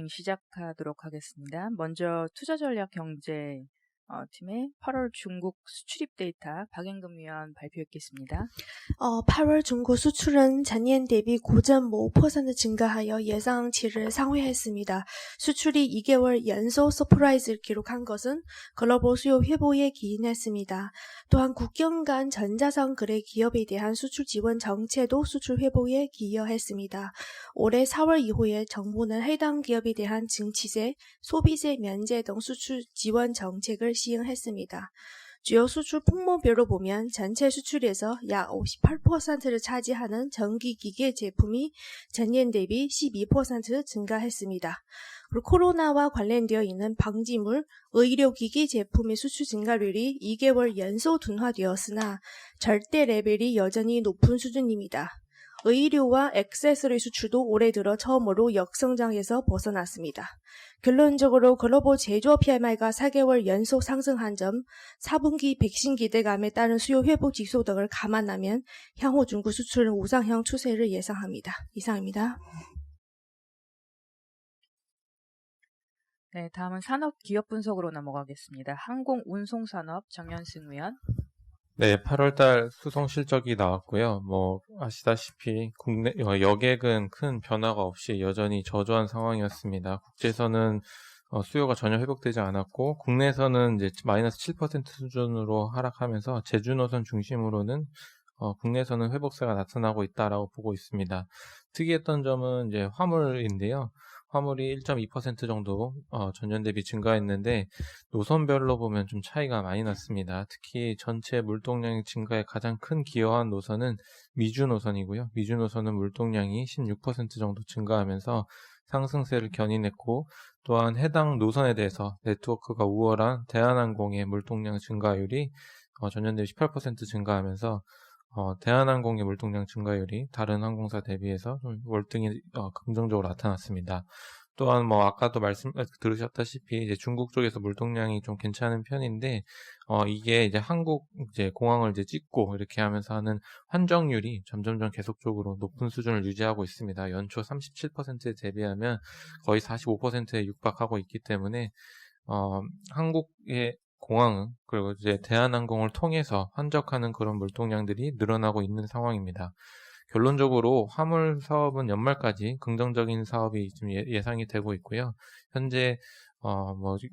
시작하도록 하겠습니다. 먼저 투자전략경제 팀의 8월 중국 수출입 데이터 박영금 위원 발표했겠습니다. 8월 중국 수출은 전년 대비 9.5% 증가하여 예상치를 상회했습니다. 수출이 2개월 연속 서프라이즈를 기록한 것은 글로벌 수요 회복에 기인했습니다. 또한 국경 간 전자상 거래 기업에 대한 수출 지원 정책도 수출 회복에 기여했습니다. 올해 4월 이후에 정부는 해당 기업에 대한 증치세, 소비세 면제 등 수출 지원 정책을 시행했습니다. 주요 수출 품목별로 보면 전체 수출에서 약 58%를 차지하는 전기기계 제품이 전년 대비 12% 증가했습니다. 그리고 코로나와 관련되어 있는 방지물, 의료기기 제품의 수출 증가율이 2개월 연속 둔화되었으나 절대 레벨이 여전히 높은 수준입니다. 의료와 액세서리 수출도 올해 들어 처음으로 역성장에서 벗어났습니다. 결론적으로 글로벌 제조업 PMI가 4개월 연속 상승한 점, 4분기 백신 기대감에 따른 수요 회복 지수 등을 감안하면 향후 중국 수출은 우상향 추세를 예상합니다. 이상입니다. 네, 다음은 산업 기업 분석으로 넘어가겠습니다. 항공운송산업 정연승 위원. 네, 8월달 수송 실적이 나왔고요. 아시다시피 국내 여객은 큰 변화가 없이 여전히 저조한 상황이었습니다. 국제선은 수요가 전혀 회복되지 않았고, 국내에서는 이제 마이너스 7% 수준으로 하락하면서 제주노선 중심으로는 국내에서는 회복세가 나타나고 있다라고 보고 있습니다. 특이했던 점은 이제 화물인데요. 화물이 1.2% 정도 전년 대비 증가했는데 노선별로 보면 좀 차이가 많이 났습니다. 특히 전체 물동량 증가에 가장 큰 기여한 노선은 미주 노선이고요. 미주 노선은 물동량이 16% 정도 증가하면서 상승세를 견인했고, 또한 해당 노선에 대해서 네트워크가 우월한 대한항공의 물동량 증가율이 전년 대비 18% 증가하면서 대한항공의 물동량 증가율이 다른 항공사 대비해서 좀 월등히 긍정적으로 나타났습니다. 또한 아까도 들으셨다시피 이제 중국 쪽에서 물동량이 좀 괜찮은 편인데 이게 이제 한국 이제 공항을 이제 찍고 이렇게 하면서 하는 환정률이 점점점 계속적으로 높은 수준을 유지하고 있습니다. 연초 37%에 대비하면 거의 45%에 육박하고 있기 때문에 한국의 공항은 그리고 이제 대한항공을 통해서 환적하는 그런 물동량들이 늘어나고 있는 상황입니다. 결론적으로 화물 사업은 연말까지 긍정적인 사업이 좀 예상이 되고 있고요. 현재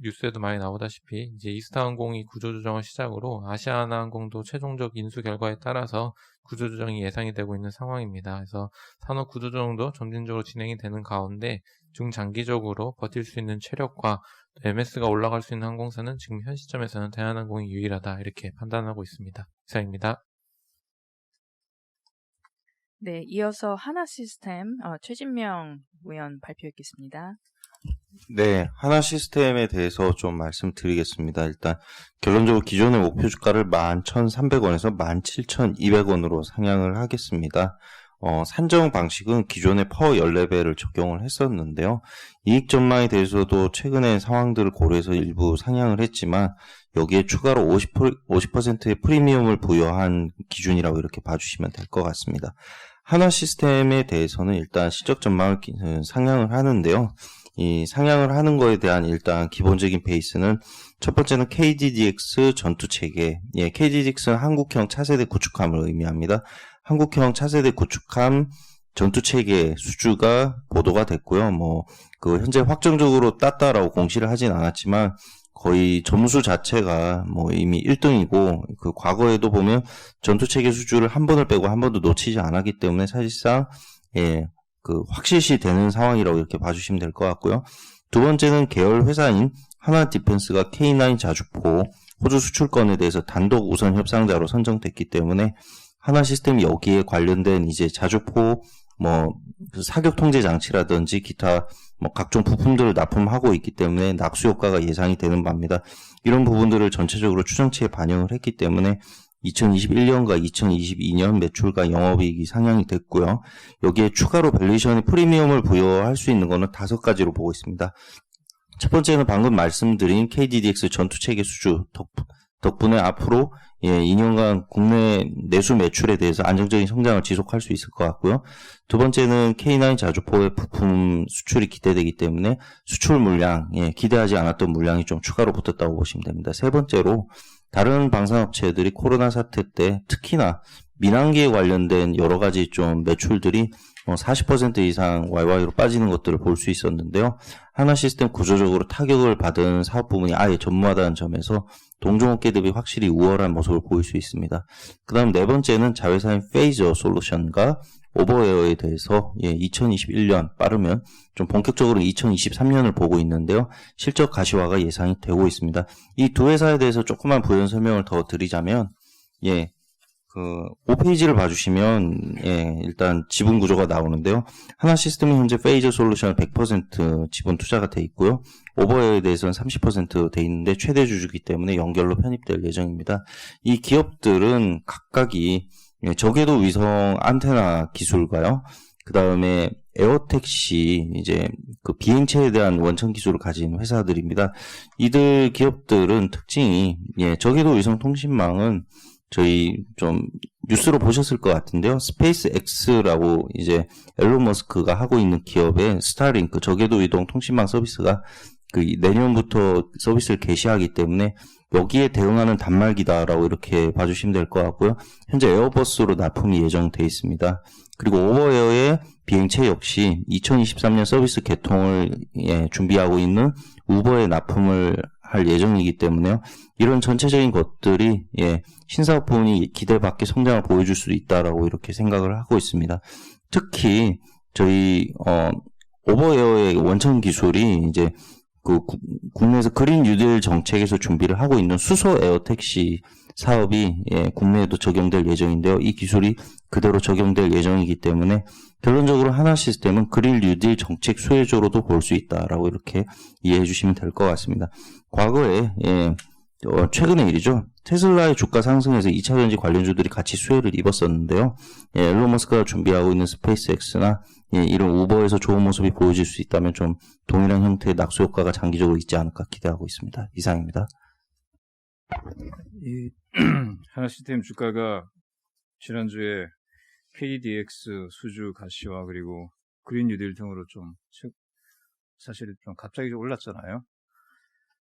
뉴스에도 많이 나오다시피 이제 이스타항공이 구조조정을 시작으로 아시아나항공도 최종적 인수 결과에 따라서 구조조정이 예상이 되고 있는 상황입니다. 그래서 산업 구조조정도 점진적으로 진행이 되는 가운데 중장기적으로 버틸 수 있는 체력과 MS가 올라갈 수 있는 항공사는 지금 현 시점에서는 대한항공이 유일하다 이렇게 판단하고 있습니다. 이상입니다. 네, 이어서 하나시스템 최진명 위원 발표했겠습니다. 네, 하나시스템에 대해서 좀 말씀드리겠습니다. 일단 결론적으로 기존의 목표 주가를 11,300원에서 17,200원으로 상향을 하겠습니다. 산정 방식은 기존의 퍼 14배를 적용을 했었는데요. 이익 전망에 대해서도 최근의 상황들을 고려해서 일부 상향을 했지만 여기에 추가로 50%의 프리미엄을 부여한 기준이라고 이렇게 봐주시면 될 것 같습니다. 하나시스템에 대해서는 일단 실적 전망을 상향을 하는데요. 이 상향을 하는 거에 대한 일단 기본적인 베이스는 첫 번째는 KDDX 전투체계. KDDX는 한국형 차세대 구축함을 의미합니다. 한국형 차세대 구축함 전투체계 수주가 보도가 됐고요. 현재 확정적으로 땄다라고 공시를 하진 않았지만 거의 점수 자체가 이미 1등이고 그 과거에도 보면 전투체계 수주를 한 번을 빼고 한 번도 놓치지 않았기 때문에 사실상 확실시 되는 상황이라고 이렇게 봐주시면 될 것 같고요. 두 번째는 계열 회사인 하나디펜스가 K9 자주포 호주 수출권에 대해서 단독 우선 협상자로 선정됐기 때문에 하나시스템이 여기에 관련된 이제 자주포 사격 통제 장치라든지 기타 각종 부품들을 납품하고 있기 때문에 낙수 효과가 예상이 되는 바입니다. 이런 부분들을 전체적으로 추정치에 반영을 했기 때문에 2021년과 2022년 매출과 영업이익이 상향이 됐고요. 여기에 추가로 밸류에이션의 프리미엄을 부여할 수 있는 것은 5가지로 보고 있습니다. 첫 번째는 방금 말씀드린 KDDX 전투체계 수주 덕분에 앞으로 2년간 국내 내수 매출에 대해서 안정적인 성장을 지속할 수 있을 것 같고요. 두 번째는 K9 자주포의 부품 수출이 기대되기 때문에 수출 물량, 기대하지 않았던 물량이 좀 추가로 붙었다고 보시면 됩니다. 세 번째로 다른 방산업체들이 코로나 사태 때 특히나 민항기에 관련된 여러 가지 좀 매출들이 40% 이상 YY로 빠지는 것들을 볼 수 있었는데요. 하나시스템 구조적으로 타격을 받은 사업 부문이 아예 전무하다는 점에서 동종업계 대비 확실히 우월한 모습을 보일 수 있습니다. 그 다음 네 번째는 자회사인 페이저 솔루션과 오버웨어에 대해서 2021년 빠르면 좀 본격적으로 2023년을 보고 있는데요. 실적 가시화가 예상이 되고 있습니다. 이 두 회사에 대해서 조그만 부연 설명을 더 드리자면 5페이지를 봐주시면 일단 지분 구조가 나오는데요. 하나시스템은 현재 페이저 솔루션 100% 지분 투자가 돼 있고요. 오버웨어에 대해서는 30% 돼 있는데 최대 주주이기 때문에 연결로 편입될 예정입니다. 이 기업들은 각각이 저궤도 위성 안테나 기술과요. 그 다음에 에어택시 이제 그 비행체에 대한 원천 기술을 가진 회사들입니다. 이들 기업들은 특징이 저궤도 위성 통신망은 저희 좀 뉴스로 보셨을 것 같은데요. 스페이스 X라고 이제 앨런 머스크가 하고 있는 기업의 스타링크 저궤도 이동 통신망 서비스가 그 내년부터 서비스를 개시하기 때문에 여기에 대응하는 단말기다라고 이렇게 봐주시면 될 것 같고요. 현재 에어버스로 납품이 예정돼 있습니다. 그리고 오버에어의 비행체 역시 2023년 서비스 개통을 준비하고 있는 우버에 납품을 할 예정이기 때문에요. 이런 전체적인 것들이 신사업 부문이 기대밖의 성장을 보여줄 수 있다라고 이렇게 생각을 하고 있습니다. 특히 저희 오버에어의 원천 기술이 이제 그 국내에서 그린 뉴딜 정책에서 준비를 하고 있는 수소 에어택시 사업이 국내에도 적용될 예정인데요. 이 기술이 그대로 적용될 예정이기 때문에 결론적으로 하나시스템은 그린 뉴딜 정책 수혜조로도 볼 수 있다라고 이렇게 이해해 주시면 될 것 같습니다. 과거에 최근의 일이죠. 테슬라의 주가 상승에서 2차 전지 관련주들이 같이 수혜를 입었었는데요. 앨런 머스크가 준비하고 있는 스페이스X나 이런 우버에서 좋은 모습이 보여질 수 있다면 좀 동일한 형태의 낙수 효과가 장기적으로 있지 않을까 기대하고 있습니다. 이상입니다. 이 하나시스템 주가가 지난주에 KDX 수주 가시화 그리고 그린 뉴딜 등으로 좀 사실 좀 갑자기 좀 올랐잖아요.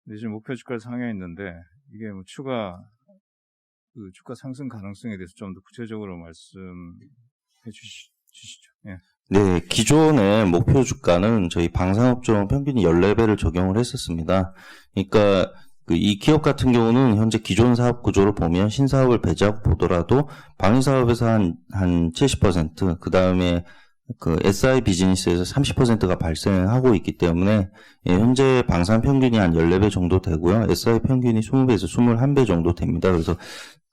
근데 지금 목표 주가를 상회했는데 이게 뭐 추가 그 주가 상승 가능성에 대해서 좀 더 구체적으로 말씀해 주시죠. 예. 네, 기존의 목표 주가는 저희 방산업종 평균 14배를 적용을 했었습니다. 그러니까 이 기업 같은 경우는 현재 기존 사업 구조를 보면 신사업을 배제하고 보더라도 방위사업에서 한 70%, 그 다음에 그 SI 비즈니스에서 30%가 발생하고 있기 때문에 현재 방산 평균이 한 14배 정도 되고요. SI 평균이 20배에서 21배 정도 됩니다. 그래서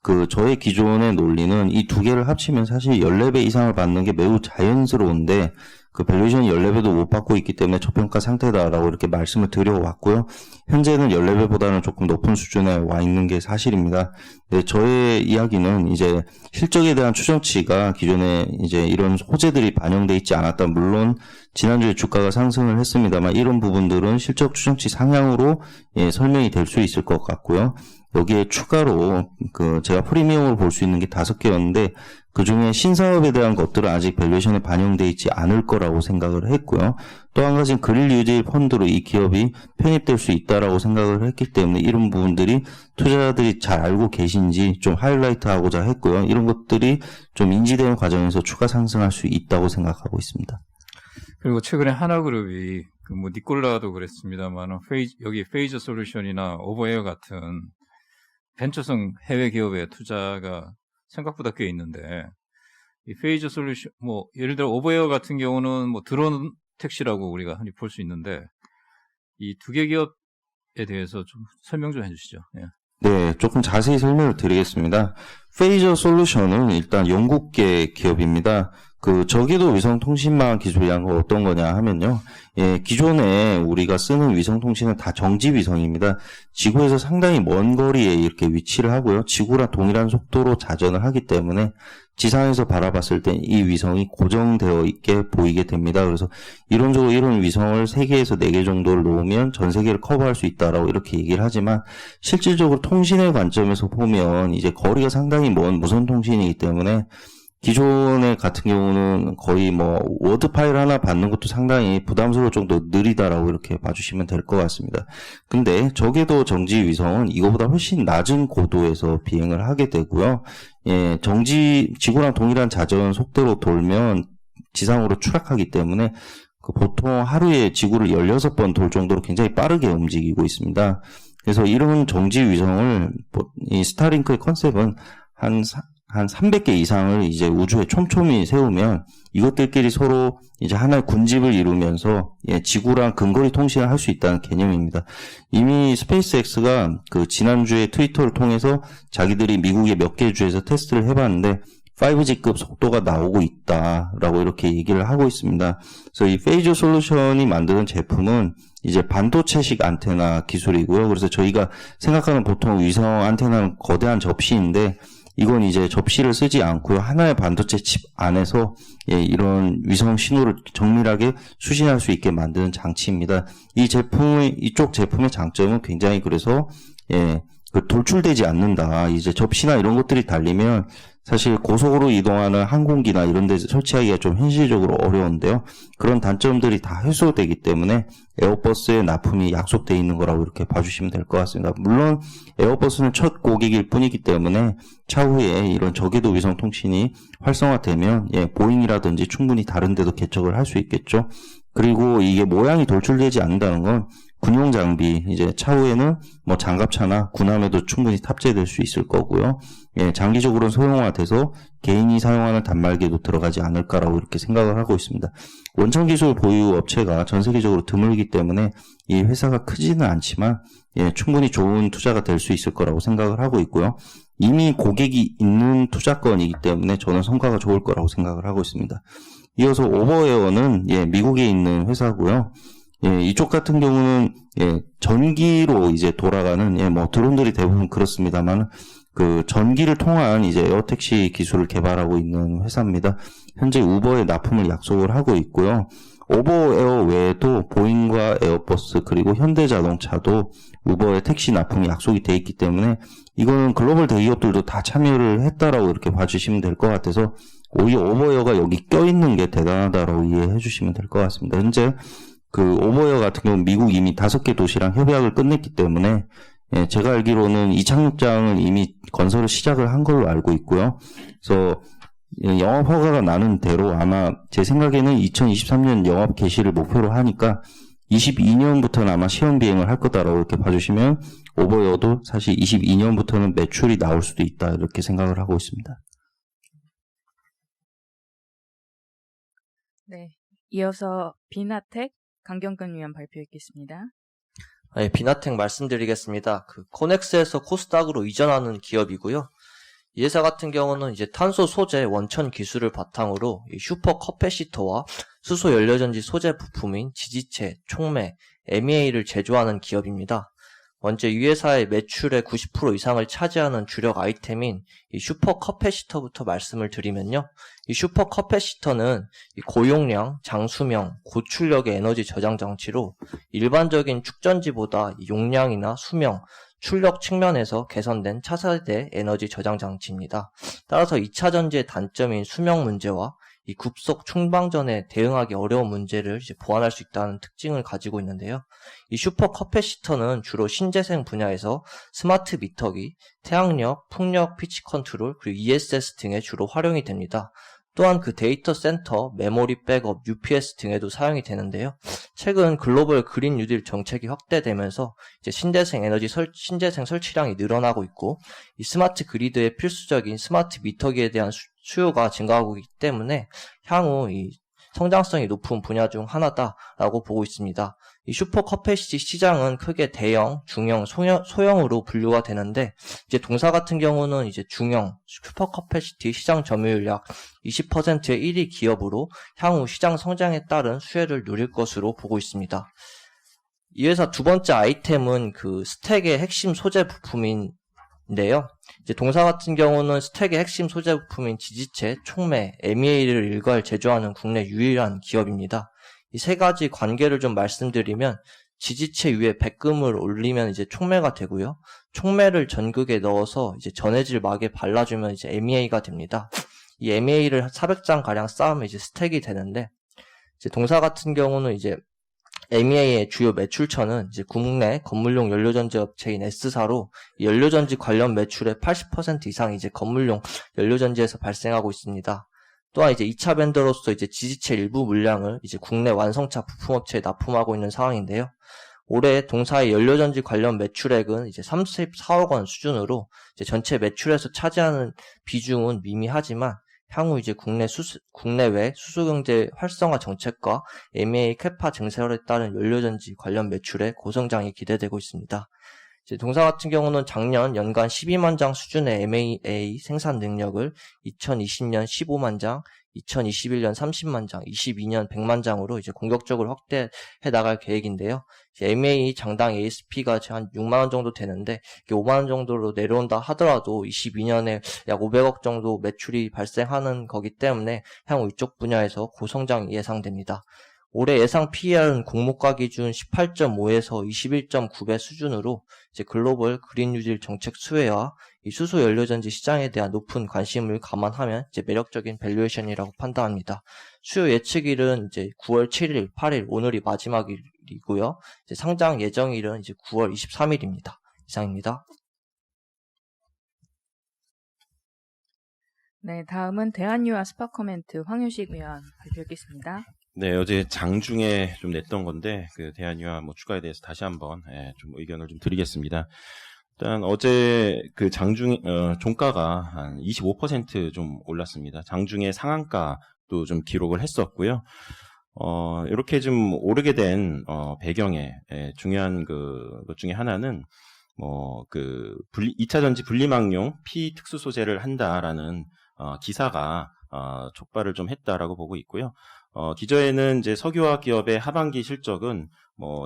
그 저의 기존의 논리는 이 두 개를 합치면 사실 14배 이상을 받는 게 매우 자연스러운데 그 밸류에이션이 14배도 못 받고 있기 때문에 저평가 상태다라고 이렇게 말씀을 드려왔고요. 현재는 14배보다는 조금 높은 수준에 와 있는 게 사실입니다. 네, 저의 이야기는 이제 실적에 대한 추정치가 기존에 이제 이런 호재들이 반영돼 있지 않았다. 물론 지난주에 주가가 상승을 했습니다만 이런 부분들은 실적 추정치 상향으로 설명이 될 수 있을 것 같고요. 여기에 추가로 그 제가 프리미엄으로 볼 수 있는 게 5개였는데 그 중에 신사업에 대한 것들은 아직 밸류에이션에 반영되어 있지 않을 거라고 생각을 했고요. 또 한 가지는 그린 뉴딜 펀드로 이 기업이 편입될 수 있다라고 생각을 했기 때문에 이런 부분들이 투자자들이 잘 알고 계신지 좀 하이라이트 하고자 했고요. 이런 것들이 좀 인지되는 과정에서 추가 상승할 수 있다고 생각하고 있습니다. 그리고 최근에 하나그룹이 그 뭐 니콜라도 그랬습니다만 여기 페이저 솔루션이나 오버에어 같은 벤처성 해외 기업의 투자가 생각보다 꽤 있는데 이 페이저 솔루션 뭐 예를 들어 오버에어 같은 경우는 뭐 드론 택시라고 우리가 흔히 볼 수 있는데 이 두 개 기업에 대해서 좀 설명 좀 해주시죠. 예. 네, 조금 자세히 설명을 드리겠습니다. 페이저 솔루션은 일단 영국계 기업입니다. 그 저궤도 위성통신망 기술이란 건 어떤 거냐 하면요. 예, 기존에 우리가 쓰는 위성통신은 다 정지 위성입니다. 지구에서 상당히 먼 거리에 이렇게 위치를 하고요. 지구랑 동일한 속도로 자전을 하기 때문에 지상에서 바라봤을 때 이 위성이 고정되어 있게 보이게 됩니다. 그래서 이론적으로 이런 위성을 3개에서 4개 정도를 놓으면 전 세계를 커버할 수 있다라고 이렇게 얘기를 하지만 실질적으로 통신의 관점에서 보면 이제 거리가 상당히 먼 무선 통신이기 때문에 기존의 같은 경우는 거의 뭐 워드 파일 하나 받는 것도 상당히 부담스러울 정도 느리다라고 이렇게 봐주시면 될 것 같습니다. 근데 저궤도 정지 위성은 이거보다 훨씬 낮은 고도에서 비행을 하게 되고요. 예, 지구랑 동일한 자전 속도로 돌면 지상으로 추락하기 때문에 보통 하루에 지구를 16번 돌 정도로 굉장히 빠르게 움직이고 있습니다. 그래서 이런 정지 위성을 이 스타링크의 컨셉은 한 300개 이상을 이제 우주에 촘촘히 세우면 이것들끼리 서로 이제 하나의 군집을 이루면서 지구랑 근거리 통신을 할 수 있다는 개념입니다. 이미 스페이스X가 그 지난주에 트위터를 통해서 자기들이 미국의 몇 개 주에서 테스트를 해봤는데 5G급 속도가 나오고 있다라고 이렇게 얘기를 하고 있습니다. 그래서 이 페이저 솔루션이 만드는 제품은 이제 반도체식 안테나 기술이고요. 그래서 저희가 생각하는 보통 위성 안테나는 거대한 접시인데 이건 이제 접시를 쓰지 않고요. 하나의 반도체 칩 안에서 이런 위성 신호를 정밀하게 수신할 수 있게 만드는 장치입니다. 이쪽 제품의 장점은 굉장히 그래서 돌출되지 않는다. 이제 접시나 이런 것들이 달리면 사실 고속으로 이동하는 항공기나 이런 데 설치하기가 좀 현실적으로 어려운데요. 그런 단점들이 다 해소되기 때문에 에어버스의 납품이 약속되어 있는 거라고 이렇게 봐주시면 될 것 같습니다. 물론 에어버스는 첫 고객일 뿐이기 때문에 차후에 이런 저궤도 위성 통신이 활성화되면 보잉이라든지 충분히 다른 데도 개척을 할 수 있겠죠. 그리고 이게 모양이 돌출되지 않는다는 건 군용 장비, 이제 차후에는 뭐 장갑차나 군함에도 충분히 탑재될 수 있을 거고요. 장기적으로는 소형화돼서 개인이 사용하는 단말기에도 들어가지 않을까라고 이렇게 생각을 하고 있습니다. 원천 기술 보유 업체가 전 세계적으로 드물기 때문에 이 회사가 크지는 않지만 충분히 좋은 투자가 될 수 있을 거라고 생각을 하고 있고요. 이미 고객이 있는 투자건이기 때문에 저는 성과가 좋을 거라고 생각을 하고 있습니다. 이어서 오버에어는 미국에 있는 회사고요. 이쪽 같은 경우는 전기로 이제 돌아가는 뭐 드론들이 대부분 그렇습니다만 그 전기를 통한 이제 에어택시 기술을 개발하고 있는 회사입니다. 현재 우버에 납품을 약속을 하고 있고요. 오버에어 외에도 보잉과 에어버스 그리고 현대자동차도 우버의 택시 납품이 약속이 돼 있기 때문에 이거는 글로벌 대기업들도 다 참여를 했다라고 이렇게 봐주시면 될 것 같아서 오히려 오버에어가 여기 껴있는 게 대단하다라고 이해해 주시면 될 것 같습니다. 현재 그 오버에어 같은 경우 미국 이미 5개 도시랑 협약을 끝냈기 때문에 제가 알기로는 이착륙장을 이미 건설을 시작을 한 걸로 알고 있고요. 그래서 영업 허가가 나는 대로 아마 제 생각에는 2023년 영업 개시를 목표로 하니까 22년부터는 아마 시험 비행을 할 거다라고 이렇게 봐주시면 오버에어도 사실 22년부터는 매출이 나올 수도 있다 이렇게 생각을 하고 있습니다. 네, 이어서 비나텍 강경근 위원 발표했겠습니다. 네, 비나텍 말씀드리겠습니다. 코넥스에서 코스닥으로 이전하는 기업이고요. 이 회사 같은 경우는 이제 탄소 소재 원천 기술을 바탕으로 이 슈퍼 커패시터와 수소 연료전지 소재 부품인 지지체, 촉매, MEA를 제조하는 기업입니다. 먼저 이 회사의 매출의 90% 이상을 차지하는 주력 아이템인 이 슈퍼 커패시터부터 말씀을 드리면요. 이 슈퍼 커패시터는 이 고용량, 장수명, 고출력의 에너지 저장 장치로 일반적인 축전지보다 용량이나 수명, 출력 측면에서 개선된 차세대 에너지 저장 장치입니다. 따라서 2차 전지의 단점인 수명 문제와 이 급속 충방전에 대응하기 어려운 문제를 이제 보완할 수 있다는 특징을 가지고 있는데요. 이 슈퍼 커패시터는 주로 신재생 분야에서 스마트 미터기, 태양력, 풍력 피치 컨트롤, 그리고 ESS 등에 주로 활용이 됩니다. 또한 그 데이터 센터, 메모리 백업, UPS 등에도 사용이 되는데요. 최근 글로벌 그린 뉴딜 정책이 확대되면서 이제 신재생 설치량이 늘어나고 있고, 이 스마트 그리드의 필수적인 스마트 미터기에 대한 수요가 증가하고 있기 때문에 향후 이 성장성이 높은 분야 중 하나다라고 보고 있습니다. 이 슈퍼 커패시티 시장은 크게 대형, 중형, 소형으로 분류가 되는데, 이제 동사 같은 경우는 이제 중형, 슈퍼 커패시티 시장 점유율 약 20%의 1위 기업으로 향후 시장 성장에 따른 수혜를 누릴 것으로 보고 있습니다. 이 회사 두 번째 아이템은 그 스택의 핵심 소재 부품인데요. 이제 동사 같은 경우는 스택의 핵심 소재 부품인 지지체, 촉매, MEA를 일괄 제조하는 국내 유일한 기업입니다. 이 세 가지 관계를 좀 말씀드리면, 지지체 위에 백금을 올리면 이제 촉매가 되고요. 촉매를 전극에 넣어서 이제 전해질 막에 발라주면 이제 MEA가 됩니다. 이 MEA를 400장 가량 쌓으면 이제 스택이 되는데, 이제 동사 같은 경우는 이제 MEA의 주요 매출처는 이제 국내 건물용 연료전지 업체인 S사로 연료전지 관련 매출의 80% 이상이 이제 건물용 연료전지에서 발생하고 있습니다. 또한 이제 2차 벤더로서 이제 지지체 일부 물량을 이제 국내 완성차 부품업체에 납품하고 있는 상황인데요. 올해 동사의 연료전지 관련 매출액은 이제 34억 원 수준으로 이제 전체 매출에서 차지하는 비중은 미미하지만 향후 이제 국내외 수소경제 활성화 정책과 MEA 캐파 증설에 따른 연료전지 관련 매출의 고성장이 기대되고 있습니다. 이제 동사 같은 경우는 작년 연간 12만 장 수준의 MEA 생산 능력을 2020년 15만 장, 2021년 30만 장, 22년 100만 장으로 이제 공격적으로 확대해 나갈 계획인데요. MEA 장당 ASP가 한 6만 원 정도 되는데, 이게 5만 원 정도로 내려온다 하더라도 22년에 약 500억 정도 매출이 발생하는 거기 때문에 향후 이쪽 분야에서 고성장이 예상됩니다. 올해 예상 PER은 공모가 기준 18.5에서 21.9배 수준으로 이제 글로벌 그린 뉴딜 정책 수혜와 이 수소 연료전지 시장에 대한 높은 관심을 감안하면 이제 매력적인 밸류에이션이라고 판단합니다. 수요 예측일은 이제 9월 7일, 8일 오늘이 마지막일이고요. 이제 상장 예정일은 이제 9월 23일입니다. 이상입니다. 네, 다음은 대한유화 스파커멘트 황유식 위원 발표하겠습니다. 네, 어제 장중에 좀 냈던 건데, 그 대한유화 추가에 대해서 다시 한번, 좀 의견을 좀 드리겠습니다. 일단 어제 그 종가가 한 25% 좀 올랐습니다. 장중에 상한가도 좀 기록을 했었고요. 이렇게 좀 오르게 된, 배경에, 중요한 것 중에 하나는, 2차전지 분리막용 피특수 소재를 한다라는, 기사가, 촉발을 좀 했다라고 보고 있고요. 기저에는 이제 석유화학 기업의 하반기 실적은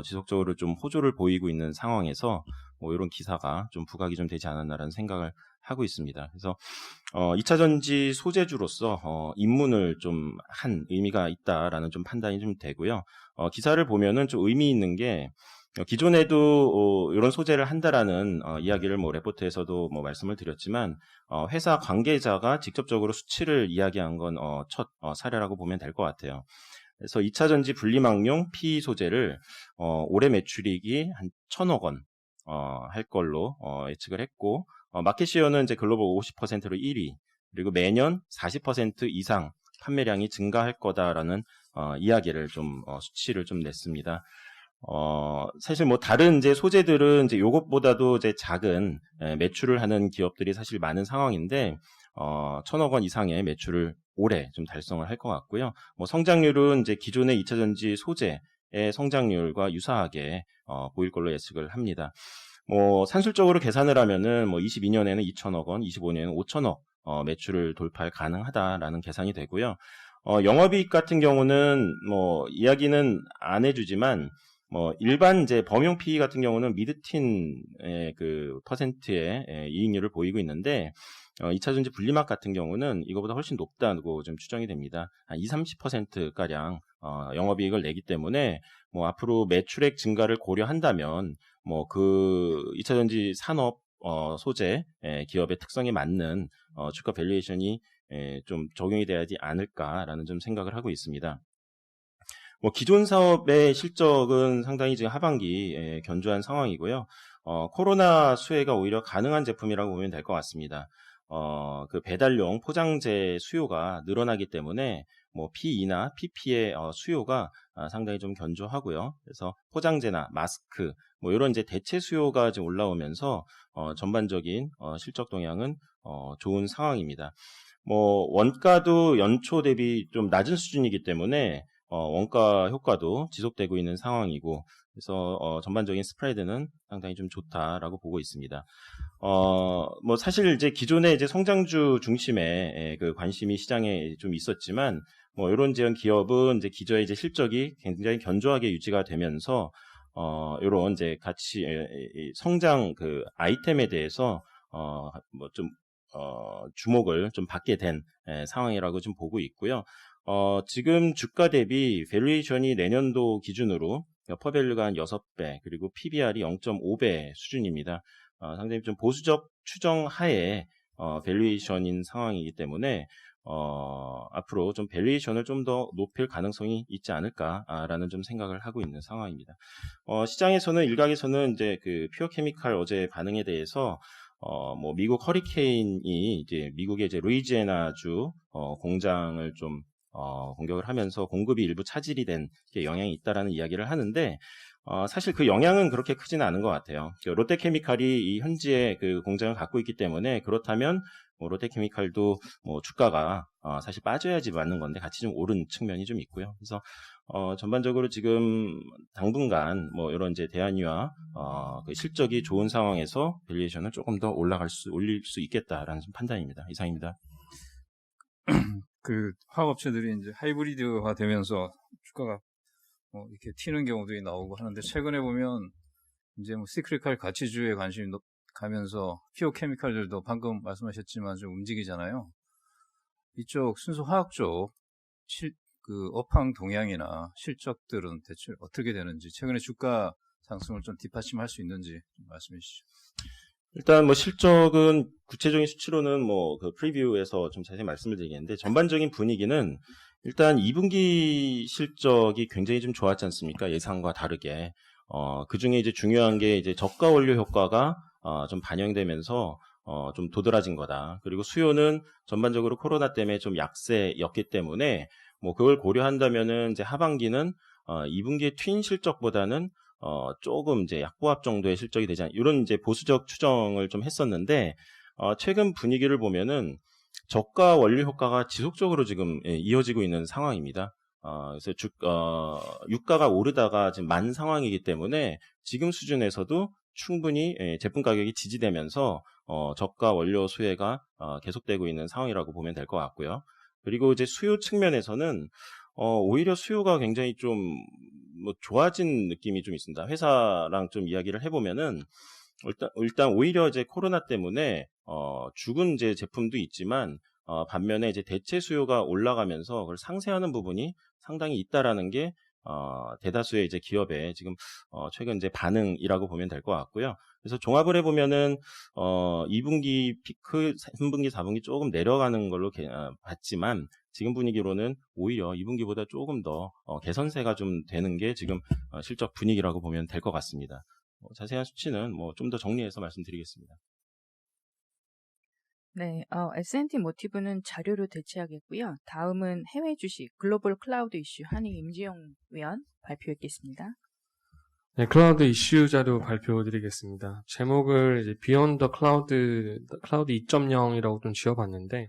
지속적으로 좀 호조를 보이고 있는 상황에서 이런 기사가 좀 부각이 좀 되지 않았나라는 생각을 하고 있습니다. 그래서 2차 전지 소재주로서 입문을 좀 한 의미가 있다라는 좀 판단이 좀 되고요. 기사를 보면은 좀 의미 있는 게 기존에도 이런 소재를 한다라는 이야기를 레포트에서도 말씀을 드렸지만 회사 관계자가 직접적으로 수치를 이야기한 건 첫 사례라고 보면 될 것 같아요. 그래서 2차 전지 분리막용 PE 소재를 올해 매출이익이 한 1,000억 원 할 걸로 예측을 했고, 마켓시어는 이제 글로벌 50%로 1위, 그리고 매년 40% 이상 판매량이 증가할 거다라는 이야기를 좀 수치를 좀 냈습니다. 사실 다른 이제 소재들은 이제 요것보다도 이제 작은 매출을 하는 기업들이 사실 많은 상황인데, 1,000억 원 이상의 매출을 올해 좀 달성을 할 것 같고요. 성장률은 이제 기존의 2차 전지 소재의 성장률과 유사하게 보일 걸로 예측을 합니다. 산술적으로 계산을 하면은 22년에는 2,000억 원, 25년에는 5,000억 매출을 돌파할 가능하다라는 계산이 되고요. 영업이익 같은 경우는 이야기는 안 해주지만 일반 이제 범용 PE 같은 경우는 미드틴의 그 퍼센트의 이익률을 보이고 있는데 2차 전지 분리막 같은 경우는 이거보다 훨씬 높다고 좀 추정이 됩니다. 한 20-30%가량 영업이익을 내기 때문에 앞으로 매출액 증가를 고려한다면 그 2차 전지 산업 소재 기업의 특성에 맞는 주가 밸류에이션이 좀 적용이 돼야지 않을까라는 좀 생각을 하고 있습니다. 기존 사업의 실적은 상당히 지금 하반기 견조한 상황이고요. 코로나 수혜가 오히려 가능한 제품이라고 보면 될 것 같습니다. 그 배달용 포장재 수요가 늘어나기 때문에 PE나 PP의 수요가 상당히 좀 견조하고요. 그래서 포장재나 마스크 이런 이제 대체 수요가 지금 올라오면서 전반적인 실적 동향은 좋은 상황입니다. 원가도 연초 대비 좀 낮은 수준이기 때문에 원가 효과도 지속되고 있는 상황이고, 그래서 전반적인 스프레드는 상당히 좀 좋다라고 보고 있습니다. 뭐 사실 이제 기존의 이제 성장주 중심의 그 관심이 시장에 좀 있었지만 뭐 이런 지원 기업은 이제 기저의 이제 실적이 굉장히 견조하게 유지가 되면서 이런 이제 같이 성장 그 아이템에 대해서 뭐 좀 주목을 좀 받게 된 상황이라고 좀 보고 있고요. 지금 주가 대비 밸류에이션이 내년도 기준으로 퍼밸류가 한 6배, 그리고 PBR이 0.5배 수준입니다. 상당히 좀 보수적 추정 하에 밸류에이션인 상황이기 때문에 앞으로 좀 밸류에이션을 좀 더 높일 가능성이 있지 않을까라는 좀 생각을 하고 있는 상황입니다. 시장에서는 일각에서는 이제 그 퓨어케미칼 어제 반응에 대해서 뭐 미국 허리케인이 이제 미국의 이제 루이지애나주 공장을 좀 공격을 하면서 공급이 일부 차질이 된 영향이 있다라는 이야기를 하는데 사실 그 영향은 그렇게 크지는 않은 것 같아요. 롯데케미칼이 이 현지에 그 공장을 갖고 있기 때문에 그렇다면 뭐 롯데케미칼도 뭐 주가가 사실 빠져야지 맞는 건데 같이 좀 오른 측면이 좀 있고요. 그래서 전반적으로 지금 당분간 뭐 이런 이제 대한유와 그 실적이 좋은 상황에서 밸류에이션을 조금 더 올릴 수 있겠다라는 좀 판단입니다. 이상입니다. 그 화학업체들이 이제 하이브리드화 되면서 주가가 이렇게 튀는 경우들이 나오고 하는데 최근에 보면 이제 뭐 시크릿칼 가치주에 관심이 가면서 피오케미칼들도 방금 말씀하셨지만 좀 움직이잖아요. 이쪽 순수 화학 쪽 그 업황 동향이나 실적들은 대체 어떻게 되는지 최근에 주가 상승을 좀 뒷받침할 수 있는지 좀 말씀해 주시죠. 일단 뭐 실적은 구체적인 수치로는 뭐 그 프리뷰에서 좀 자세히 말씀을 드리겠는데 전반적인 분위기는 일단 2분기 실적이 굉장히 좀 좋았지 않습니까? 예상과 다르게. 그 중에 이제 중요한 게 이제 저가 원료 효과가 좀 반영되면서 좀 도드라진 거다. 그리고 수요는 전반적으로 코로나 때문에 좀 약세였기 때문에 뭐 그걸 고려한다면은 이제 하반기는 2분기의 트윈 실적보다는 조금 이제 약보합 정도의 실적이 되지 않나 이런 이제 보수적 추정을 좀 했었는데 최근 분위기를 보면은 저가 원료 효과가 지속적으로 지금 이어지고 있는 상황입니다. 그래서 유가가 오르다가 지금 만 상황이기 때문에 지금 수준에서도 충분히 제품 가격이 지지되면서 저가 원료 수혜가 계속되고 있는 상황이라고 보면 될 것 같고요. 그리고 이제 수요 측면에서는 오히려 수요가 굉장히 좀 뭐 좋아진 느낌이 좀 있습니다. 회사랑 좀 이야기를 해보면은 일단 오히려 이제 코로나 때문에 죽은 이제 제품도 있지만 반면에 이제 대체 수요가 올라가면서 그걸 상쇄하는 부분이 상당히 있다라는 게 대다수의 이제 기업의 지금 최근 이제 반응이라고 보면 될 것 같고요. 그래서 종합을 해보면은 2분기 피크, 3분기, 4분기 조금 내려가는 걸로 봤지만 지금 분위기로는 오히려 2분기보다 조금 더 개선세가 좀 되는 게 지금 실적 분위기라고 보면 될 것 같습니다. 자세한 수치는 뭐 좀 더 정리해서 말씀드리겠습니다. 네, S&T 모티브는 자료로 대체하겠고요. 다음은 해외 주식 글로벌 클라우드 이슈 한익 임지영 위원 발표했겠습니다. 네, 클라우드 이슈 자료 발표드리겠습니다. 제목을 이제 Beyond the 클라우드 2.0이라고 좀 지어봤는데,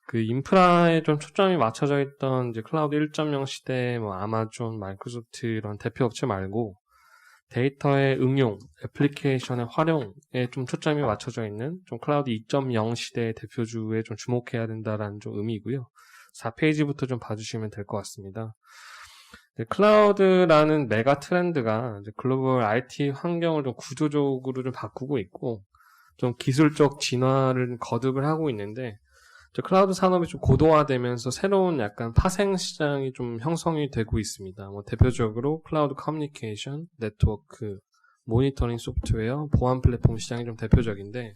그 인프라에 좀 초점이 맞춰져 있던 이제 클라우드 1.0 시대에 뭐 아마존, 마이크로소프트 이런 대표 업체 말고 데이터의 응용, 애플리케이션의 활용에 좀 초점이 맞춰져 있는 좀 클라우드 2.0 시대의 대표주에 좀 주목해야 된다라는 좀 의미고요. 4페이지부터 좀 봐주시면 될 것 같습니다. 클라우드라는 메가 트렌드가 이제 글로벌 IT 환경을 좀 구조적으로 좀 바꾸고 있고, 좀 기술적 진화를 거듭을 하고 있는데, 클라우드 산업이 좀 고도화되면서 새로운 약간 파생 시장이 좀 형성이 되고 있습니다. 뭐 대표적으로 클라우드 커뮤니케이션, 네트워크, 모니터링 소프트웨어, 보안 플랫폼 시장이 좀 대표적인데,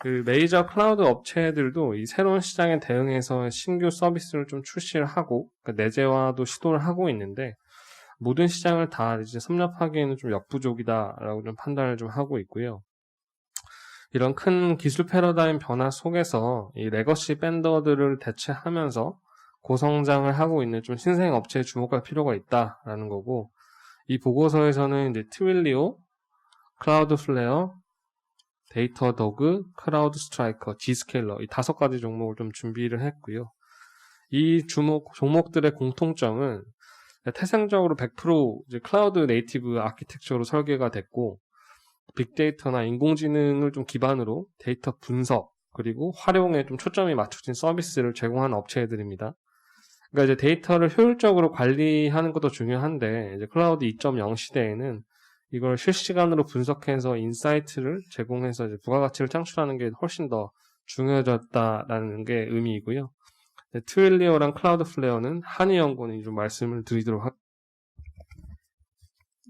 그 메이저 클라우드 업체들도 이 새로운 시장에 대응해서 신규 서비스를 좀 출시를 하고, 그러니까 내재화도 시도를 하고 있는데, 모든 시장을 다 이제 섭렵하기에는 좀 역부족이다라고 좀 판단을 좀 하고 있고요. 이런 큰 기술 패러다임 변화 속에서 이 레거시 벤더들을 대체하면서 고성장을 하고 있는 좀 신생 업체에 주목할 필요가 있다라는 거고, 이 보고서에서는 이제 트윌리오, 클라우드플레어, 데이터더그, 크라우드 스트라이커, G스케일러 이 5가지 종목을 좀 준비를 했고요. 이 종목들의 공통점은 태생적으로 100% 이제 클라우드 네이티브 아키텍처로 설계가 됐고, 빅데이터나 인공지능을 좀 기반으로 데이터 분석, 그리고 활용에 좀 초점이 맞춰진 서비스를 제공하는 업체들입니다. 그러니까 이제 데이터를 효율적으로 관리하는 것도 중요한데, 이제 클라우드 2.0 시대에는 이걸 실시간으로 분석해서 인사이트를 제공해서 이제 부가가치를 창출하는 게 훨씬 더 중요해졌다라는 게 의미이고요. 트윌리오랑 클라우드플레어는 한의연구원이 좀 말씀을 드리도록 할게요.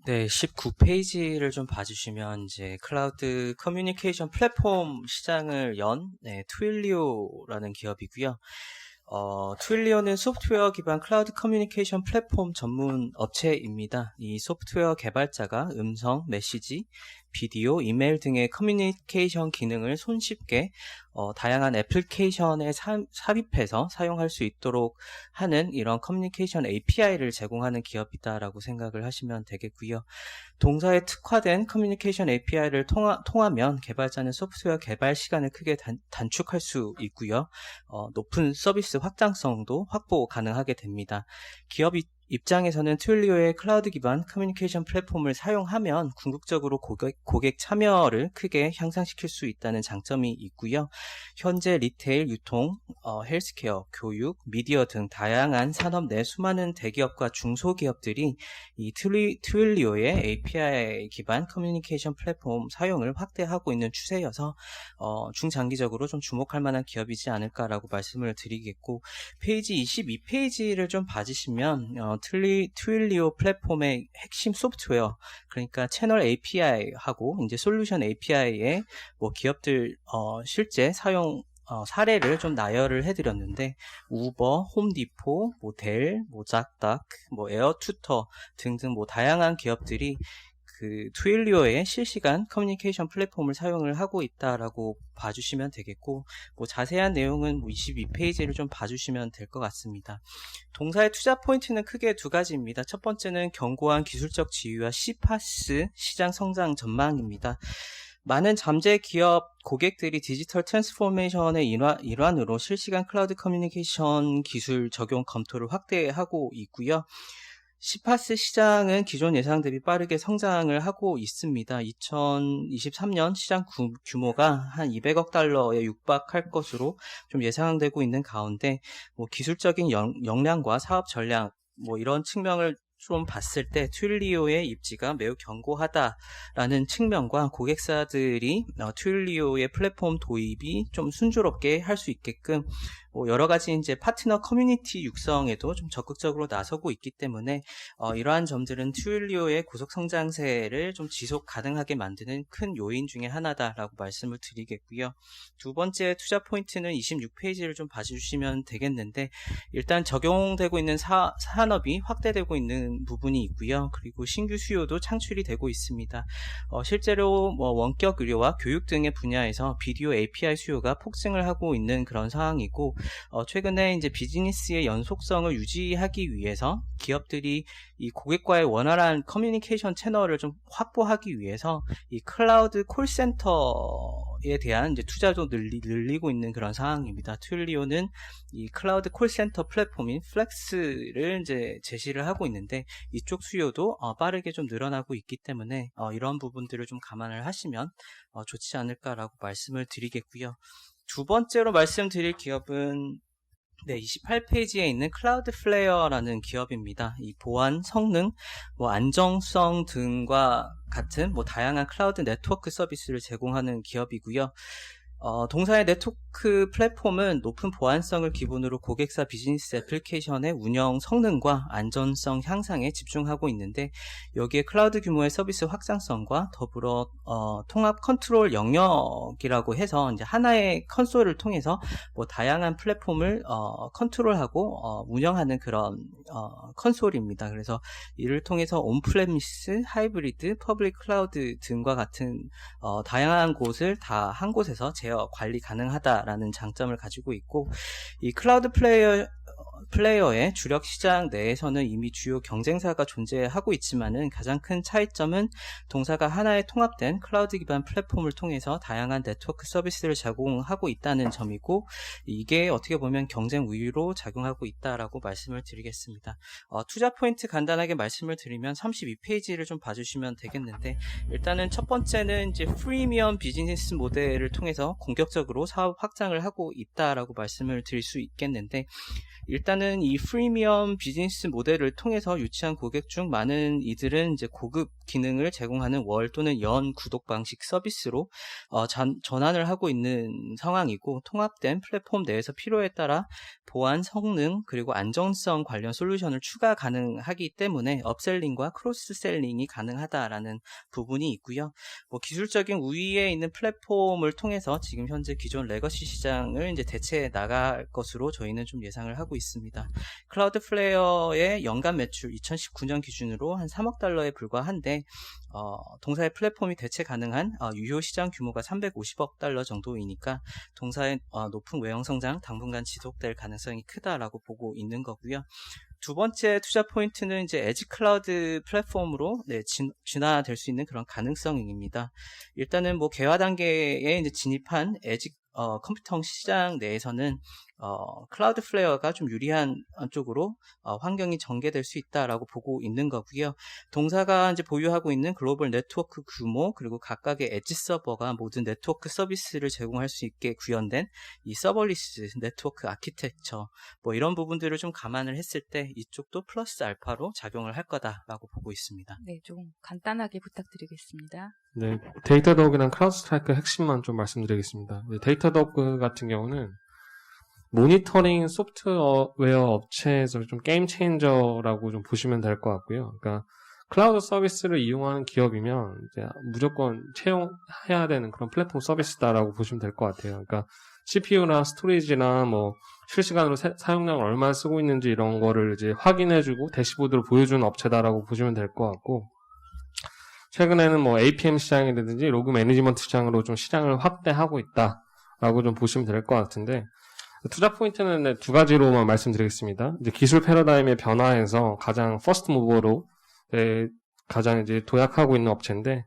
네, 19페이지를 좀 봐주시면 이제 클라우드 커뮤니케이션 플랫폼 시장을 연 트윌리오라는 기업이고요. 트윌리오는 소프트웨어 기반 클라우드 커뮤니케이션 플랫폼 전문 업체입니다. 이 소프트웨어 개발자가 음성, 메시지, 비디오, 이메일 등의 커뮤니케이션 기능을 손쉽게 다양한 애플리케이션에 삽입해서 사용할 수 있도록 하는 이런 커뮤니케이션 API를 제공하는 기업이다라고 생각을 하시면 되겠고요. 동사에 특화된 커뮤니케이션 API를 통하면 개발자는 소프트웨어 개발 시간을 크게 단축할 수 있고요. 높은 서비스 확장성도 확보 가능하게 됩니다. 기업 입장에서는 트윌리오의 클라우드 기반 커뮤니케이션 플랫폼을 사용하면 궁극적으로 고객 참여를 크게 향상시킬 수 있다는 장점이 있고요. 현재 리테일, 유통, 헬스케어, 교육, 미디어 등 다양한 산업 내 수많은 대기업과 중소기업들이 이 트윌리오의 API 기반 커뮤니케이션 플랫폼 사용을 확대하고 있는 추세여서 중장기적으로 좀 주목할 만한 기업이지 않을까라고 말씀을 드리겠고, 페이지 22페이지를 좀 봐주시면 트윌리오 플랫폼의 핵심 소프트웨어, 그러니까 채널 API하고 이제 솔루션 API의 뭐 기업들 실제 사용 사례를 좀 나열을 해드렸는데, 우버, 홈디포, 델, 짝닥, 에어투터 등등 다양한 기업들이 그 트윌리오의 실시간 커뮤니케이션 플랫폼을 사용을 하고 있다라고 봐주시면 되겠고, 자세한 내용은 22페이지를 좀 봐주시면 될 것 같습니다. 동사의 투자 포인트는 크게 두 가지입니다. 첫 번째는 견고한 기술적 지위와 CPaaS 시장 성장 전망입니다. 많은 잠재 기업 고객들이 디지털 트랜스포메이션의 일환으로 실시간 클라우드 커뮤니케이션 기술 적용 검토를 확대하고 있고요. CPaaS 시장은 기존 예상 대비 빠르게 성장을 하고 있습니다. 2023년 시장 규모가 한 200억 달러에 육박할 것으로 좀 예상되고 있는 가운데, 기술적인 역량과 사업 전략, 이런 측면을 좀 봤을 때 트윌리오의 입지가 매우 견고하다라는 측면과 고객사들이 트윌리오의 플랫폼 도입이 좀 순조롭게 할 수 있게끔 여러 가지 이제 파트너 커뮤니티 육성에도 좀 적극적으로 나서고 있기 때문에 이러한 점들은 트윌리오의 고속 성장세를 좀 지속 가능하게 만드는 큰 요인 중에 하나다라고 말씀을 드리겠고요. 두 번째 투자 포인트는 26페이지를 좀 봐주시면 되겠는데, 일단 적용되고 있는 산업이 확대되고 있는 부분이 있고요. 그리고 신규 수요도 창출이 되고 있습니다. 실제로 원격 의료와 교육 등의 분야에서 비디오 API 수요가 폭증을 하고 있는 그런 상황이고, 최근에 이제 비즈니스의 연속성을 유지하기 위해서 기업들이 이 고객과의 원활한 커뮤니케이션 채널을 좀 확보하기 위해서 이 클라우드 콜센터에 대한 이제 투자도 늘리고 있는 그런 상황입니다. 트윌리오는 이 클라우드 콜센터 플랫폼인 플렉스를 이제 제시를 하고 있는데, 이쪽 수요도 빠르게 좀 늘어나고 있기 때문에 이런 부분들을 좀 감안을 하시면 좋지 않을까라고 말씀을 드리겠고요. 두 번째로 말씀드릴 기업은 28페이지에 있는 클라우드플레어라는 기업입니다. 이 보안, 성능, 안정성 등과 같은 다양한 클라우드 네트워크 서비스를 제공하는 기업이고요. 동사의 네트워크 플랫폼은 높은 보안성을 기본으로 고객사 비즈니스 애플리케이션의 운영 성능과 안전성 향상에 집중하고 있는데, 여기에 클라우드 규모의 서비스 확장성과 더불어 통합 컨트롤 영역이라고 해서 이제 하나의 컨솔을 통해서 다양한 플랫폼을 컨트롤하고 운영하는 그런 컨솔입니다. 그래서 이를 통해서 온프레미스, 하이브리드, 퍼블릭 클라우드 등과 같은 다양한 곳을 다 한 곳에서 관리 가능하다라는 장점을 가지고 있고, 이 클라우드 플레이어 플레이어의 주력 시장 내에서는 이미 주요 경쟁사가 존재하고 있지만은 가장 큰 차이점은 동사가 하나의 통합된 클라우드 기반 플랫폼을 통해서 다양한 네트워크 서비스를 제공하고 있다는 점이고, 이게 어떻게 보면 경쟁 우위로 작용하고 있다라고 말씀을 드리겠습니다. 투자 포인트 간단하게 말씀을 드리면 32페이지를 좀 봐주시면 되겠는데, 일단은 첫 번째는 이제 프리미엄 비즈니스 모델을 통해서 공격적으로 사업 확장을 하고 있다라고 말씀을 드릴 수 있겠는데, 일단은 이 프리미엄 비즈니스 모델을 통해서 유치한 고객 중 많은 이들은 이제 고급 기능을 제공하는 월 또는 연 구독 방식 서비스로 전환을 하고 있는 상황이고, 통합된 플랫폼 내에서 필요에 따라 보안, 성능, 그리고 안정성 관련 솔루션을 추가 가능하기 때문에 업셀링과 크로스셀링이 가능하다라는 부분이 있고요. 기술적인 우위에 있는 플랫폼을 통해서 지금 현재 기존 레거시 시장을 이제 대체해 나갈 것으로 저희는 좀 예상을 하고 있습니다. 클라우드 플레이어의 연간 매출 2019년 기준으로 한 3억 달러에 불과한데, 동사의 플랫폼이 대체 가능한 유효 시장 규모가 350억 달러 정도이니까 동사의 높은 외형 성장 당분간 지속될 가능성이 크다라고 보고 있는 거고요. 두 번째 투자 포인트는 이제 에지 클라우드 플랫폼으로 진화될 수 있는 그런 가능성입니다. 일단은 개화 단계에 이제 진입한 에지 컴퓨팅 시장 내에서는 클라우드 플레이어가 좀 유리한 쪽으로 환경이 전개될 수 있다라고 보고 있는 거고요. 동사가 이제 보유하고 있는 글로벌 네트워크 규모, 그리고 각각의 엣지 서버가 모든 네트워크 서비스를 제공할 수 있게 구현된 이 서버리스 네트워크 아키텍처, 이런 부분들을 좀 감안을 했을 때 이쪽도 플러스 알파로 작용을 할 거다라고 보고 있습니다. 네, 좀 간단하게 부탁드리겠습니다. 네, 데이터덕이랑 클라우드 스트라이크 핵심만 좀 말씀드리겠습니다. 네, 데이터덕 같은 경우는 모니터링 소프트웨어 업체에서 좀 게임 체인저라고 좀 보시면 될 것 같고요. 그러니까 클라우드 서비스를 이용하는 기업이면 이제 무조건 채용해야 되는 그런 플랫폼 서비스다라고 보시면 될 것 같아요. 그러니까 CPU나 스토리지나 실시간으로 사용량을 얼마나 쓰고 있는지 이런 거를 이제 확인해주고 대시보드로 보여주는 업체다라고 보시면 될 것 같고, 최근에는 APM 시장이라든지 로그 매니지먼트 시장으로 좀 시장을 확대하고 있다라고 좀 보시면 될 것 같은데, 투자 포인트는 두 가지로만 말씀드리겠습니다. 이제 기술 패러다임의 변화에서 가장 퍼스트 무버로 가장 이제 도약하고 있는 업체인데,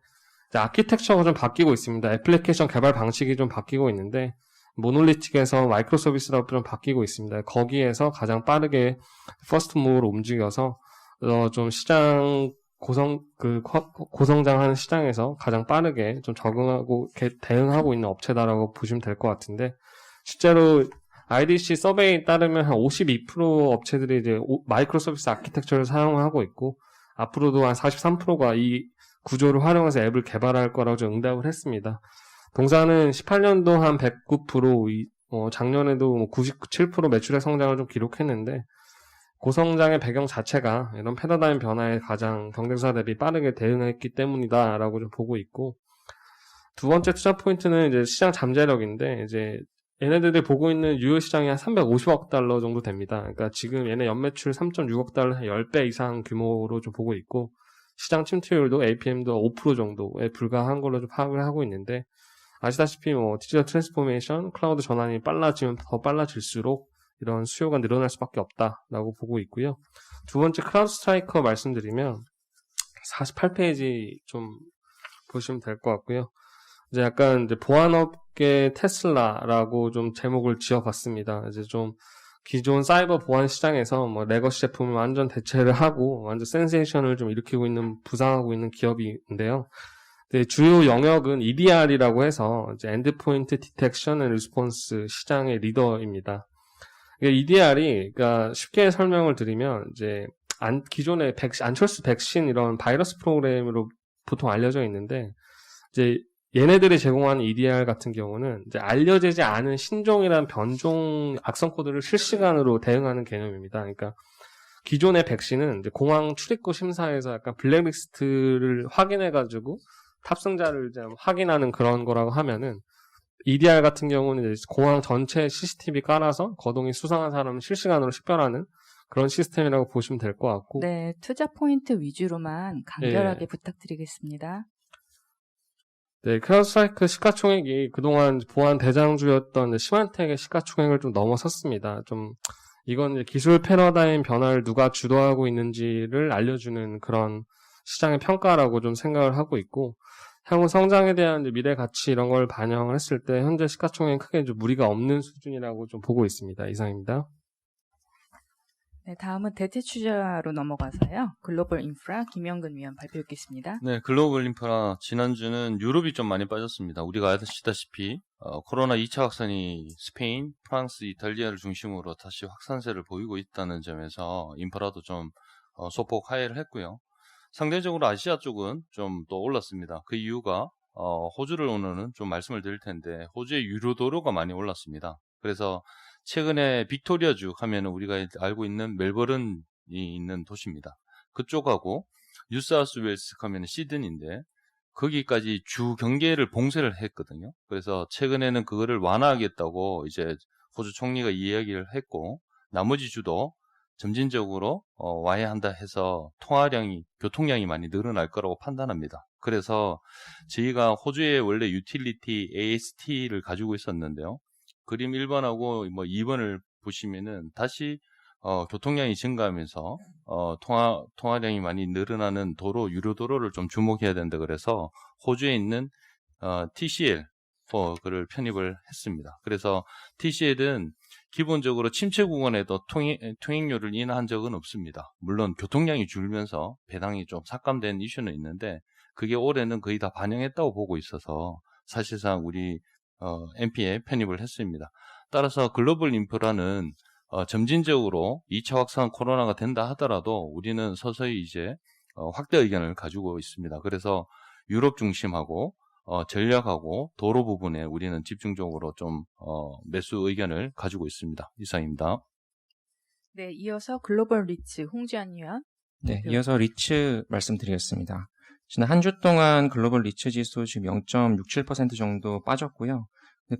이제 아키텍처가 좀 바뀌고 있습니다. 애플리케이션 개발 방식이 좀 바뀌고 있는데, 모놀리틱에서 마이크로 서비스로 좀 바뀌고 있습니다. 거기에서 가장 빠르게 퍼스트 무버로 움직여서 좀 시장 고성장하는 시장에서 가장 빠르게 좀 적응하고 대응하고 있는 업체다라고 보시면 될 것 같은데, 실제로 IDC 서베이에 따르면 한 52% 업체들이 이제 마이크로 서비스 아키텍처를 사용하고 있고, 앞으로도 한 43%가 이 구조를 활용해서 앱을 개발할 거라고 좀 응답을 했습니다. 동사는 18년도 한 109%, 작년에도 97% 매출액 성장을 좀 기록했는데, 고성장의 배경 자체가 이런 패러다임 변화에 가장 경쟁사 대비 빠르게 대응했기 때문이다라고 좀 보고 있고, 두 번째 투자 포인트는 이제 시장 잠재력인데, 이제 얘네들이 보고 있는 유효 시장이 한 350억 달러 정도 됩니다. 그러니까 지금 얘네 연매출 3.6억 달러, 한 10배 이상 규모로 좀 보고 있고, 시장 침투율도 APM도 5% 정도에 불과한 걸로 좀 파악을 하고 있는데, 아시다시피 디지털 트랜스포메이션, 클라우드 전환이 빨라지면 더 빨라질수록 이런 수요가 늘어날 수밖에 없다라고 보고 있고요. 두 번째 클라우드 스트라이커 말씀드리면 48페이지 좀 보시면 될 것 같고요. 이제 약간 이제 보안업계 테슬라라고 좀 제목을 지어봤습니다. 이제 좀 기존 사이버 보안 시장에서 레거시 제품을 완전 대체를 하고 완전 센세이션을 좀 일으키고 있는, 부상하고 있는 기업인데요. 주요 영역은 EDR이라고 해서 이제 엔드포인트 디텍션 앤 리스폰스 시장의 리더입니다. EDR이, 그러니까 쉽게 설명을 드리면 이제 기존의 안철수 백신 이런 바이러스 프로그램으로 보통 알려져 있는데, 이제 얘네들이 제공하는 EDR 같은 경우는 이제 알려지지 않은 신종이라는 변종 악성 코드를 실시간으로 대응하는 개념입니다. 그러니까 기존의 백신은 이제 공항 출입구 심사에서 약간 블랙리스트를 확인해가지고 탑승자를 이제 확인하는 그런 거라고 하면은, EDR 같은 경우는 이제 공항 전체 CCTV 깔아서 거동이 수상한 사람을 실시간으로 식별하는 그런 시스템이라고 보시면 될 것 같고. 네, 투자 포인트 위주로만 간결하게 부탁드리겠습니다. 네, 크라우드스트라이크 시가총액이 그동안 보안 대장주였던 시만텍의 시가총액을 좀 넘어섰습니다. 좀 이건 이제 기술 패러다임 변화를 누가 주도하고 있는지를 알려주는 그런 시장의 평가라고 좀 생각을 하고 있고, 향후 성장에 대한 이제 미래 가치 이런 걸 반영을 했을 때 현재 시가총액은 크게 좀 무리가 없는 수준이라고 좀 보고 있습니다. 이상입니다. 네, 다음은 대체투자로 넘어가서요. 글로벌 인프라 김영근 위원 발표했겠습니다. 네, 글로벌 인프라 지난주는 유럽이 좀 많이 빠졌습니다. 우리가 아시다시피 코로나 2차 확산이 스페인, 프랑스, 이탈리아를 중심으로 다시 확산세를 보이고 있다는 점에서 인프라도 좀 소폭 하회를 했고요. 상대적으로 아시아 쪽은 좀 또 올랐습니다. 그 이유가 호주를 오늘은 좀 말씀을 드릴 텐데 호주의 유료도료가 많이 올랐습니다. 그래서 최근에 빅토리아주 하면 우리가 알고 있는 멜버른이 있는 도시입니다. 그쪽하고 뉴사우스 웨일스 하면 시드니인데 거기까지 주 경계를 봉쇄를 했거든요. 그래서 최근에는 그거를 완화하겠다고 이제 호주 총리가 이야기를 했고 나머지 주도 점진적으로 와해한다 해서 교통량이 많이 늘어날 거라고 판단합니다. 그래서 저희가 호주에 원래 유틸리티 AST를 가지고 있었는데요. 그림 1번하고 뭐 2번을 보시면은 다시 교통량이 증가하면서 통화량이 많이 늘어나는 유료도로를 좀 주목해야 된다 그래서 호주에 있는 TCL 그를 편입을 했습니다. 그래서 TCL은 기본적으로 침체 구간에도 통행료를 인하한 적은 없습니다. 물론 교통량이 줄면서 배당이 좀 삭감된 이슈는 있는데 그게 올해는 거의 다 반영했다고 보고 있어서 사실상 우리 MP에 편입을 했습니다. 따라서 글로벌 인프라는 점진적으로 2차 확산 코로나가 된다 하더라도 우리는 서서히 이제 확대 의견을 가지고 있습니다. 그래서 유럽 중심하고 전략하고 도로 부분에 우리는 집중적으로 좀 매수 의견을 가지고 있습니다. 이상입니다. 네, 이어서 글로벌 리츠 홍지한 위원. 네, 이어서 리츠 말씀드리겠습니다. 지난 한 주 동안 글로벌 리츠 지수 지금 0.67% 정도 빠졌고요.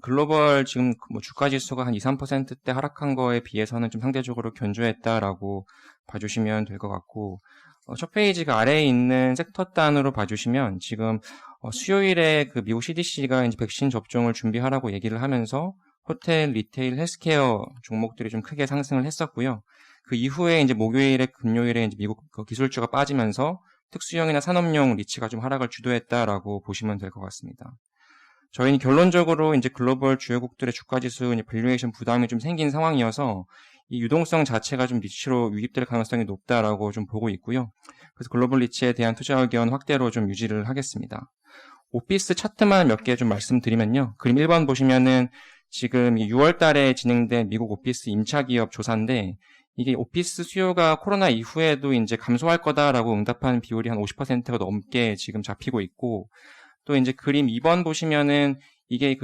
글로벌 지금 뭐 주가 지수가 한 2, 3%대 하락한 거에 비해서는 좀 상대적으로 견조했다라고 봐주시면 될 것 같고, 첫 페이지가 아래에 있는 섹터 단으로 봐주시면 지금 수요일에 그 미국 CDC가 이제 백신 접종을 준비하라고 얘기를 하면서 호텔, 리테일, 헬스케어 종목들이 좀 크게 상승을 했었고요. 그 이후에 이제 목요일에 금요일에 이제 미국 그 기술주가 빠지면서 특수형이나 산업용 리츠가 좀 하락을 주도했다라고 보시면 될 것 같습니다. 저희는 결론적으로 이제 글로벌 주요국들의 주가 지수 밸류에이션 부담이 좀 생긴 상황이어서 이 유동성 자체가 좀 리츠로 유입될 가능성이 높다라고 좀 보고 있고요. 그래서 글로벌 리츠에 대한 투자 의견 확대로 좀 유지를 하겠습니다. 오피스 차트만 몇 개 좀 말씀드리면요. 그림 1번 보시면은 지금 6월 달에 진행된 미국 오피스 임차 기업 조사인데 이게 오피스 수요가 코로나 이후에도 이제 감소할 거다라고 응답한 비율이 한 50%가 넘게 지금 잡히고 있고, 또 이제 그림 2번 보시면은 이게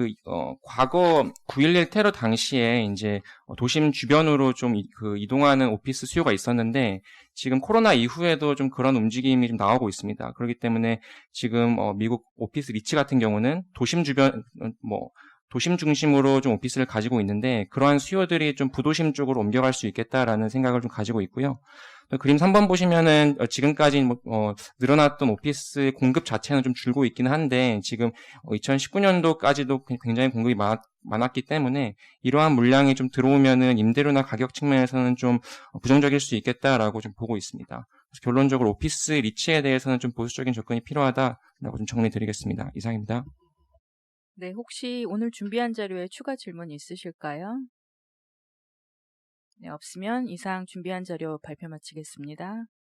과거 9.11 테러 당시에 이제 도심 주변으로 좀 이동하는 오피스 수요가 있었는데 지금 코로나 이후에도 좀 그런 움직임이 좀 나오고 있습니다. 그렇기 때문에 지금 미국 오피스 리츠 같은 경우는 도심 주변 도심 중심으로 좀 오피스를 가지고 있는데 그러한 수요들이 좀 부도심 쪽으로 옮겨갈 수 있겠다라는 생각을 좀 가지고 있고요. 그림 3번 보시면은 지금까지 늘어났던 오피스 공급 자체는 좀 줄고 있기는 한데 지금 2019년도까지도 굉장히 공급이 많았기 때문에 이러한 물량이 좀 들어오면은 임대료나 가격 측면에서는 좀 부정적일 수 있겠다라고 좀 보고 있습니다. 그래서 결론적으로 오피스 리츠에 대해서는 좀 보수적인 접근이 필요하다라고 좀 정리드리겠습니다. 이상입니다. 네, 혹시 오늘 준비한 자료에 추가 질문 있으실까요? 네, 없으면 이상 준비한 자료 발표 마치겠습니다.